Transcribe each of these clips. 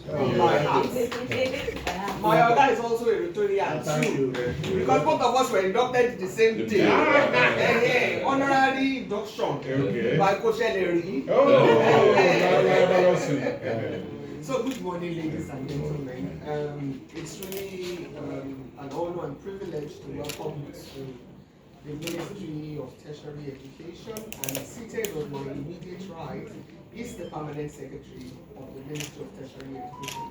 from my heart. My other is also a Rotarian too, because both of us were inducted the same day. Honorary induction by Coach Ellery. So good morning, ladies and gentlemen. It's really an honor and privilege to welcome you to the Ministry of Tertiary Education, and seated on my immediate right is the Permanent Secretary of the Ministry of Tertiary Education,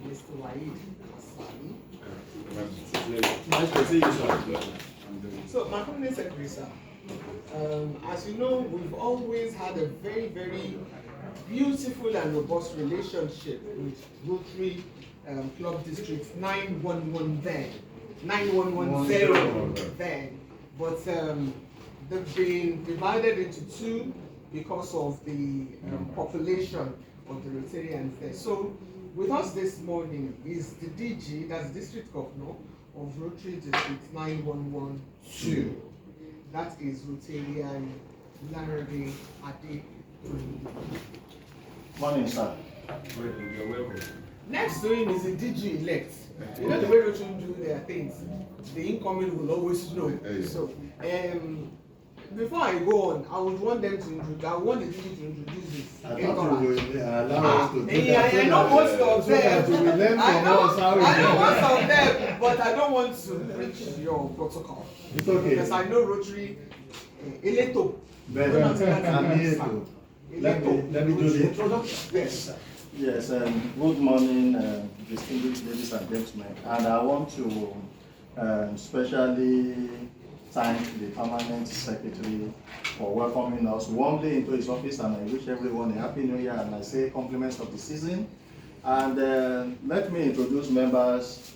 Mr. Waheed Hassani. Nice to see you, sir. So, my Permanent Secretary, sir, as you know, we've always had a very, very beautiful and robust relationship with Rotary Club District 911 then, 9110 then. But they've been divided into two because of the population of the Rotarians there. So with us this morning is the DG, that's District Governor of Rotary District 9112. That is Rotarian Lanre Adedoyin. Morning, sir. You're welcome. Next to him is the DG elect. You know the way Rotary do their things, the incoming will always know. So, before I go on, I would want them to introduce. I want the DG to introduce this. I thought you will allow us to do that. I know most of them. We learn from us how I know most of them, but I don't want to breach your protocol. It's okay. Because I know Rotary Eleto. Better. I'm here to. Let me do the introduction. Yes, sir. Yes, good morning, distinguished ladies and gentlemen. And I want to especially thank the Permanent Secretary for welcoming us warmly into his office, and I wish everyone a happy new year, and I say compliments of the season. And let me introduce members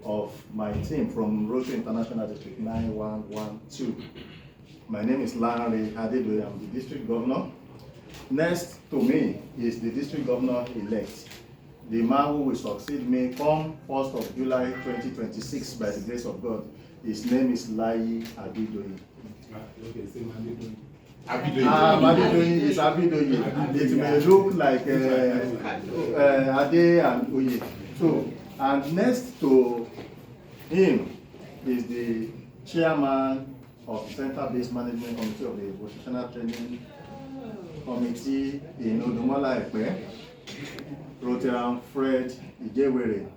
of my team from Rotary International District 9112. My name is Lanre Adedoyin. I'm the District Governor. Next to me is the District Governor-elect, the man who will succeed me come 1st of July 2026 by the grace of God. His name is Lanre Adedoyin. Okay, same Adedoyin. Adedoyin is Adedoyin. It may look like Ade and Oye. So, and next to him is the chairman of the Center-Based Management Committee of the Vocational Training Committee in Odumola Ekpe, Rotarian Lanre Adedoyin.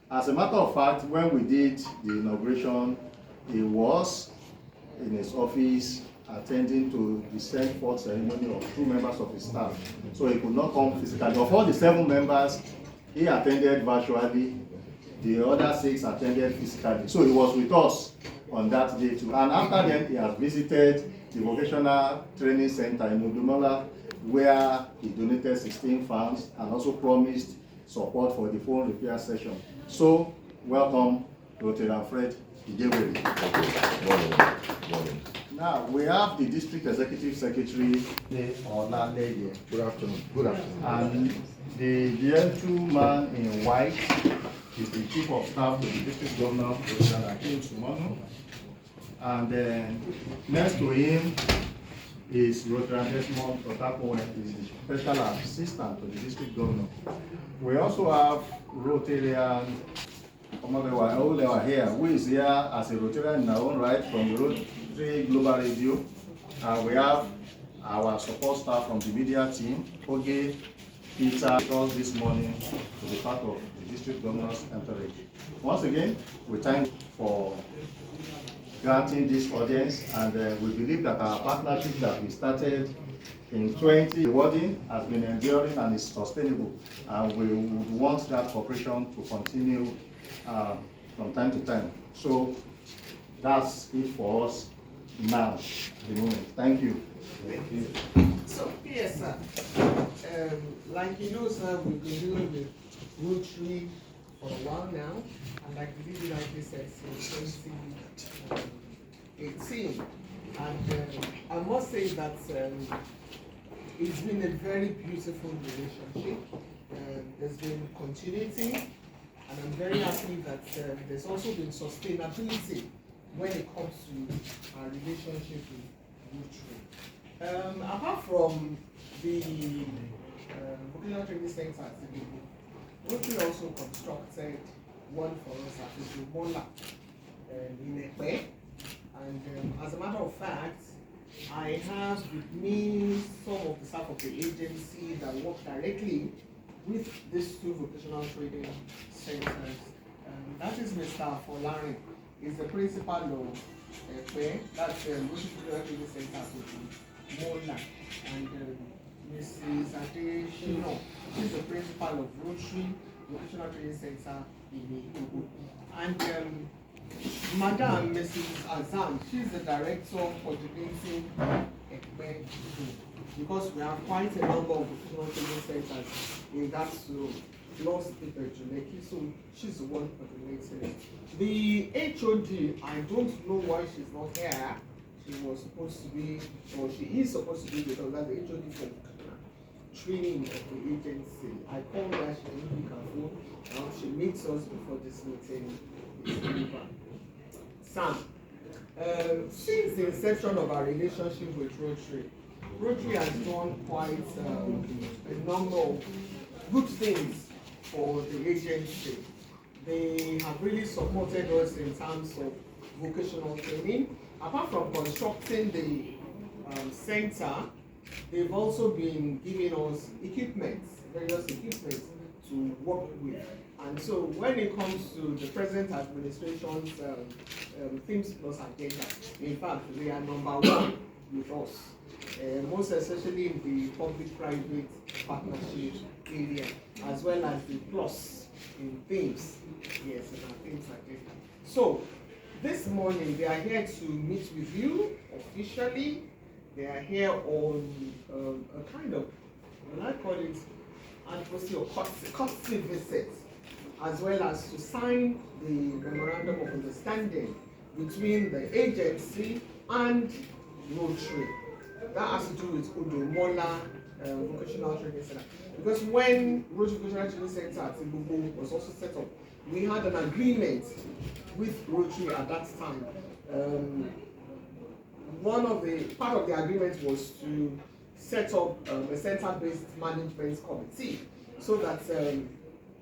As a matter of fact, when we did the inauguration, he was in his office attending to the send forth ceremony of 2 members of his staff. So he could not come physically. Of all the 7 members, he attended virtually. The other 6 attended physically. So he was with us on that day too. And after then, he has visited the Vocational Training Center in Odumola, where he donated 16 farms and also promised support for the phone repair session. So, welcome, Rotarian Lanre Adedoyin. Now, we have the District Executive Secretary, Ola Lady. Good afternoon. Good afternoon. And the gentleman in white is the Chief of Staff to the District Governor, Rotarian Sumonu. And then next to him is Rotarian Desmond Otapowen, is the Special Assistant to the District Governor. We also have Rotarian Omodewa here, who is here as a Rotarian in our own right from the Rotary Global Radio. We have our support staff from the media team, Oge, Peter, us this morning to be part of the District Governor's entourage. Once again, we thank you for granting this audience, and we believe that our partnership that we started in 2014 has been enduring and is sustainable, and we would want that cooperation to continue from time to time. So that's it for us now at the moment. Thank you. Thank you. So, yes, sir. Like you know, sir, we've been doing the Rotary for a while now, and like the DG rightly said, since 2018. And I must say that it's been a very beautiful relationship. There's been continuity, and I'm very happy that there's also been sustainability when it comes to our relationship with Rotary. Apart from the vocational training center, Rotary also constructed one for us at the Mola in Ekpe. And as a matter of fact, I have with me some of the staff of the agency that work directly with these two vocational training centers. That is Mr. Lanre, is the principal of Ekpe, that's vocational training center at Mola, and Mrs. Adedoyin, she's the principal of Rotary International Training Center in Ikogo. And Madam Mrs. Azam, she's the director of coordinating Ekpe, because we have quite a number of vocational training centers in that zone, plus Peter Juneki, so she's the one coordinating it. The HOD, I don't know why she's not here. She was supposed to be, or she is supposed to be with us, that's the HOD for training of the agency. I called her, she didn't pick her phone. She meets us before this meeting is over. Sam, since the inception of our relationship with Rotary has done quite a number of good things for the agency. They have really supported us in terms of vocational training. Apart from constructing the center, they've also been giving us various equipment to work with. And so when it comes to the present administration's Themes Plus agenda, in fact, they are number one with us, most especially in the public-private partnership area, as well as the plus in themes, yes, in our themes agenda. So this morning, they are here to meet with you officially. They are here on a kind of, what I call it, courtesy visit, as well as to sign the Memorandum of Understanding between the agency and Rotary. That has to do with Odomola Vocational Training Center. Because when Rotary Vocational Training Center at Ibubu was also set up, we had an agreement with Rotary at that time. Part of the agreement was to set up a center-based management committee, so that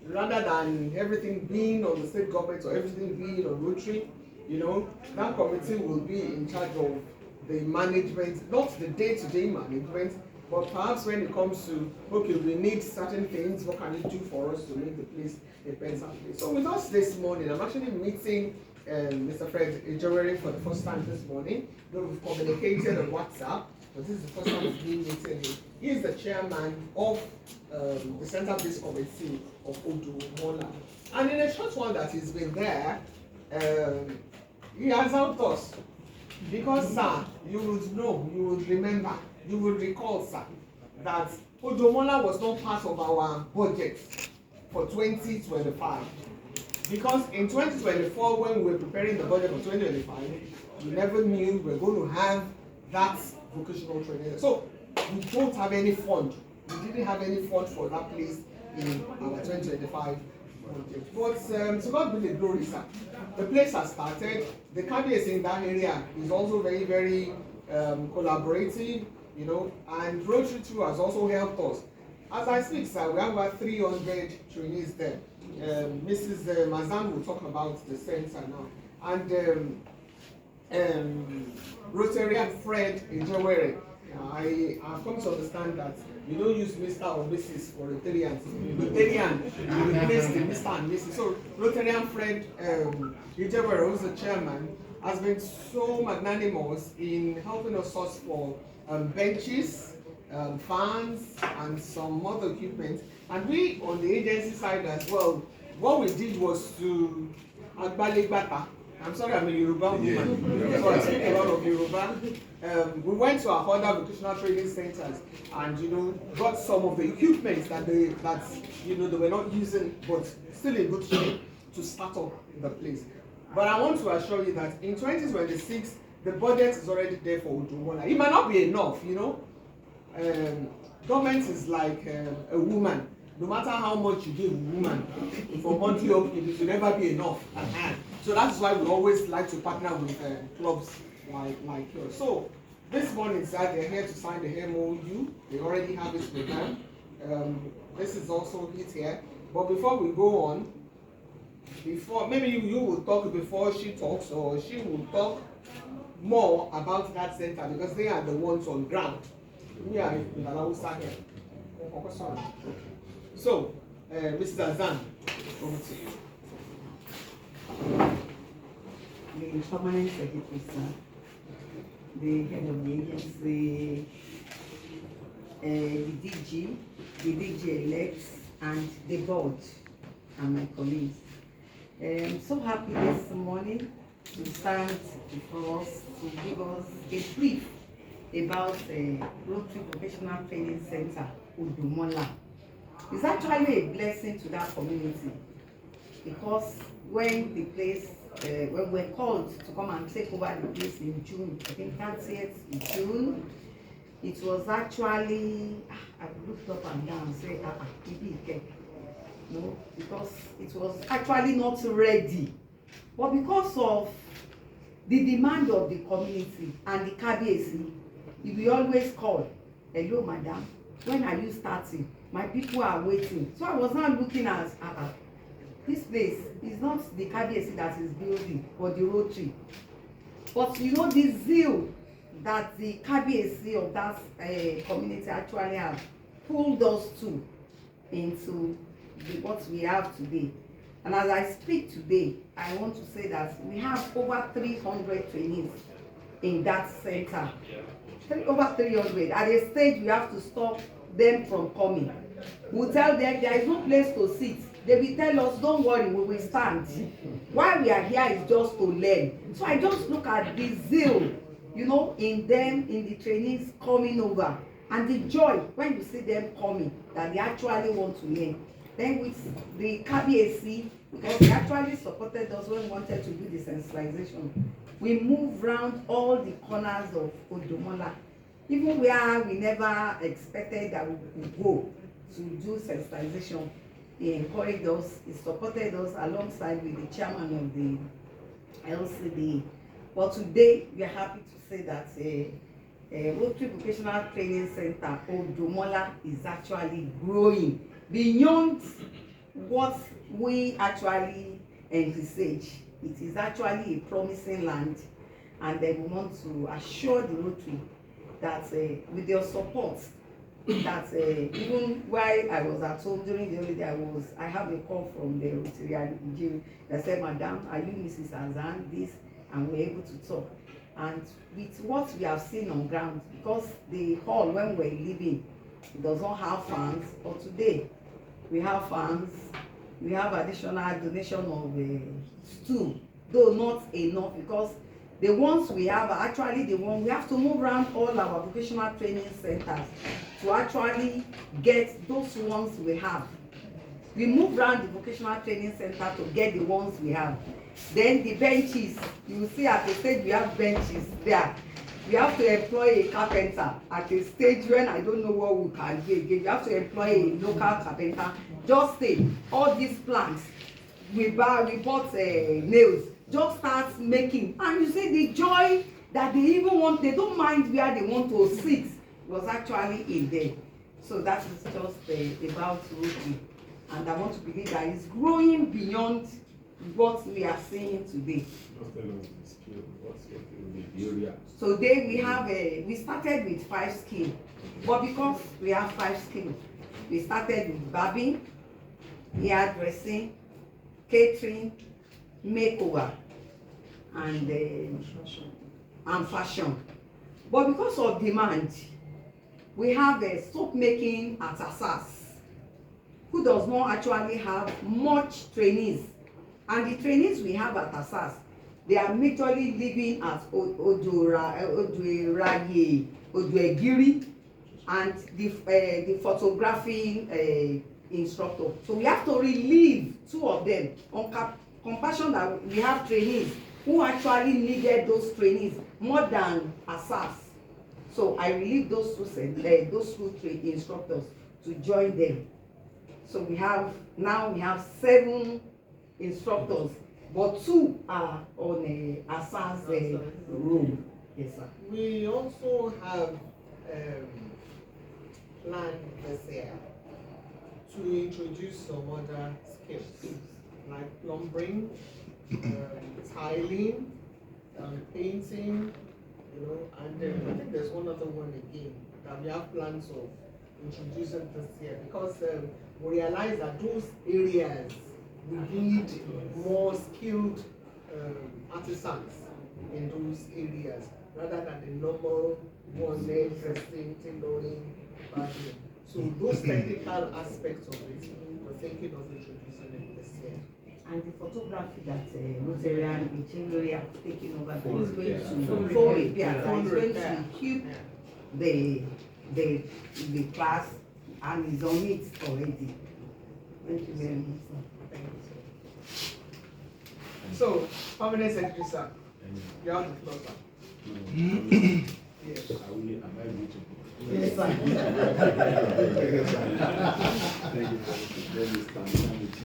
rather than everything being on the state government or everything being on Rotary, that committee will be in charge of the management, not the day-to-day management, but perhaps when it comes to, okay, we need certain things, what can you do for us to make the place a better place? So with us this morning, I'm actually meeting Mr. Fred Adedoyin for the first time this morning. We've communicated on WhatsApp, but this is the first time we've been meeting him. He is the chairman of the center-based committee of Odomola. And in a short while that he's been there, he has helped us. Because, sir, you would know, you would remember, you would recall, sir, that Odomola was not part of our budget for 2025. Because in 2024, when we were preparing the budget for 2025, we never knew we were going to have that vocational training. So we don't have any fund. We didn't have any fund for that place in our 2025 budget. But to God be the glory, sir. The place has started. The cabinet in that area is also very, very collaborative, and Rotary too has also helped us. As I speak, sir, we have about 300 trainees there. Mrs. Mazan will talk about the center now. And Rotarian Fred Adedoyin, I have come to understand that you don't use Mr. or Mrs. for Rotarians. Rotarian, you replace the Mr. and Mrs. So Rotarian Fred Adedoyin, who's the chairman, has been so magnanimous in helping us source for benches, fans, and some other equipment. And we, on the agency side as well, what we did was to Agbalegbata. I'm sorry, I'm a Yoruba woman, so I speak a lot of Yoruba. We went to our other vocational training centers and got some of the equipment that they were not using, but still in good shape, to start up the place. But I want to assure you that in 2026, the budget is already there for Odomola. It might not be enough, government is like a woman. No matter how much you give a woman for monthly upkeep, it will never be enough at hand. So that's why we always like to partner with clubs like yours. So this morning, sir, they're here to sign the MOU. They already have it with them. This is also it here. But before we go on, maybe you will talk before she talks, or she will talk more about that center because they are the ones on ground. We are in Alausa here. So, Mr. Azan, over to you. The permanent secretary, sir, the head of the agency, the DG elect, and the board, and my colleagues. I'm so happy this morning to stand before us to give us a brief about Rotary Vocational Training Center, Udumola. It's actually a blessing to that community because when the place, when we're called to come and take over the place in June, I think 30th June, it was actually, I looked up and down and said, maybe it no, because it was actually not ready. But because of the demand of the community and the KBAC, we always call, hello madam, when are you starting? My people are waiting. So I was not looking at, this place is not the KBAC that is building, but the Rotary. But you know the zeal that the KBAC of that community actually have pulled us to into what we have today. And as I speak today, I want to say that we have over 300 trainees in that center. Over 300. At a stage, we have to stop them from coming. We'll tell them there is no place to sit. They will tell us, don't worry, we will stand. Why we are here is just to learn. So I just look at the zeal, you know, in them, in the trainees coming over, and the joy when you see them coming, that they actually want to learn. Then with the KBAC, because they actually supported us when we wanted to do the sensitization, we moved around all the corners of Udumola, even where we never expected that we would go to do sensitization. He encouraged us, he supported us alongside with the chairman of the LCD. But today, we are happy to say that Rotary Vocational Training Center, Udumola, is actually growing beyond what we actually envisage. It is actually a promising land, and we want to assure the Rotary that with your support, that even while I was at home during the holiday, I have a call from the Rotarian Lanre that said, Madam, are you Mrs. Azan? This, and we're able to talk. And with what we have seen on ground, because the hall when we're leaving, it does not have fans, but today we have fans, we have additional donation of stool, though not enough, because the ones we have are actually the one we have to move around all our vocational training centers to actually get those ones we have. We move around the vocational training center to get the ones we have. Then the benches, you will see at the stage we have benches there. We have to employ a carpenter at a stage when I don't know what we can do again. We have to employ a local carpenter. Just say all these plants, we bought nails, just start making. And you see the joy that they even want, they don't mind where they want to sit, was actually in there. So that is just about Rotary. And I want to believe that it's growing beyond what we are seeing today. So today we have we started with 5 skills, but because we have 5 skills, we started with barbing, hairdressing, catering, makeover, and fashion. But because of demand, we have soap making at Asas, who does not actually have much trainees. And the trainees we have at Asas, they are majorly living at Oduegiri, and the photographing instructor. So we have to relieve 2 of them on compassion that we have trainees who actually needed those trainees more than Asas. So I relieve those 2 instructors to join them. So we have 7 instructors, but 2 are on Asas room. Yes, sir. We also have planned this year to introduce some other skills like plumbing, tiling, painting, you know, and I think there's one other one again that we have plans of introducing this year, because we realize that those areas we need more skilled artisans in those areas rather than the normal one dressing, tailoring, bargaining. So those technical aspects of it, we're thinking of introducing it this year. And the photography that Rotarian Lanre have taken over, that is going to Full full repair. repair, that Full is going repair. to keep Yeah. the class and is on it already. Thank you very much, sir. Thank you, sir. So, permanent secretary, sir, you have the floor, sir. Yes. Am I reaching? Yes, sir. Thank you very much.